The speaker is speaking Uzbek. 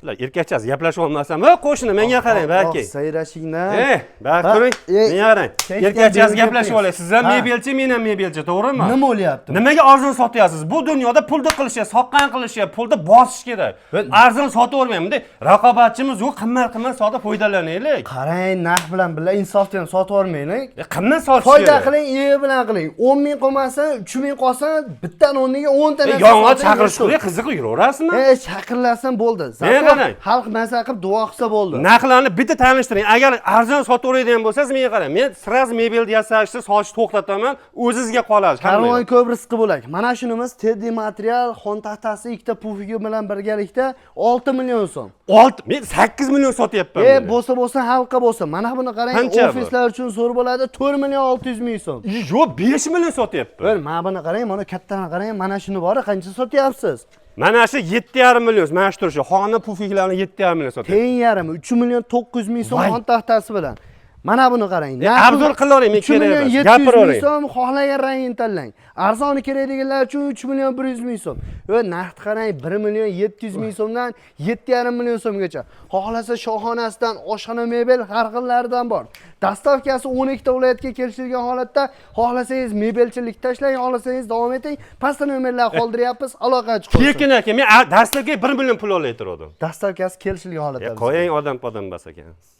Erkakchasiz gaplashib olmasam, "Voy qo'shni, menga qarang, balki." Sayrashingdan. Bak turing, menga qarang. Erkakchasiz gaplashib olaysiz. Siz ham mebelchi, men ham mebelchi, to'g'rimi? Nima bo'lyapti? Nimaga arzon sotyapsiz? Bu dunyoda pulni qilishga, soqqan qilishga, pulni bosish kerak. Arzon sotavermayman. Raqobatchimiz yo'q, qimmat sotib foydalanaylik. Qarang, narx bilan birga insofni ham sotib olmaylik. Qimmat sotish Foyda kerak. qiling, bilan qiling. 10 ming qolmasa, 3 ming qolsa, bittadan o'rniga 10 ta narsa. Yong'oq chaqirish kerak, qiziqib yuraverasizmi? Chaqirlasam bo'ldi. qarang. Xalq narsa qilib duo qilsa bo'ldi. Narxlarni bitta tanishtiring. Agar arzon sotaveradigan bo'lsangiz, menga qarang. Men sraz mebel yasashni sochni to'xtataman, o'zingizga qoladi. Karvon ko'p rizqi bo'lak. Mana shunimiz Teddy material xon taxtasi ikkita pufigi bilan birgalikda 6 million so'm. 6, men 8 million sotyapman. Bo'lsa halqa bo'lsa. Mana buni qarang, ofislar uchun zo'r bo'ladi, 4 million 600 ming so'm. Yo'q, 5 million sotyapman. Mana buni qarang, mana kattani qarang, mana shuni bori qancha sotyapsiz? Mana shu 7,5 million, mana shu turishi, xona pufiklarni 7,5 million sotyapman. Teng yarim, 3 million 900 ming so'm xon taxtasi bilan. Mana buni qarang. Arzon qilavering, men kerak emas. 700 ming so'm, xohlagan rangini tanlang. Arzoni kerak deganlar uchun 3 million 100 ming so'm. Narxni qarang, 1 million 700 ming so'mdan 7,5 million so'mgacha. Xohlasa shoxonasidan oshxona mebel har xillaridan bor. Dastavkasi 12 ta viloyatga kelishilgan holatda, xohlasangiz mebelchilik tashlang, xohlasangiz davom eting. Pastda nomerlar qoldiryapmiz, aloqa chiqing. Lekin aka, men dastavkaga 1 million pul olayotgandim. Dastavkasi kelishilgan holatda. Qo'ying, odam bas ekan.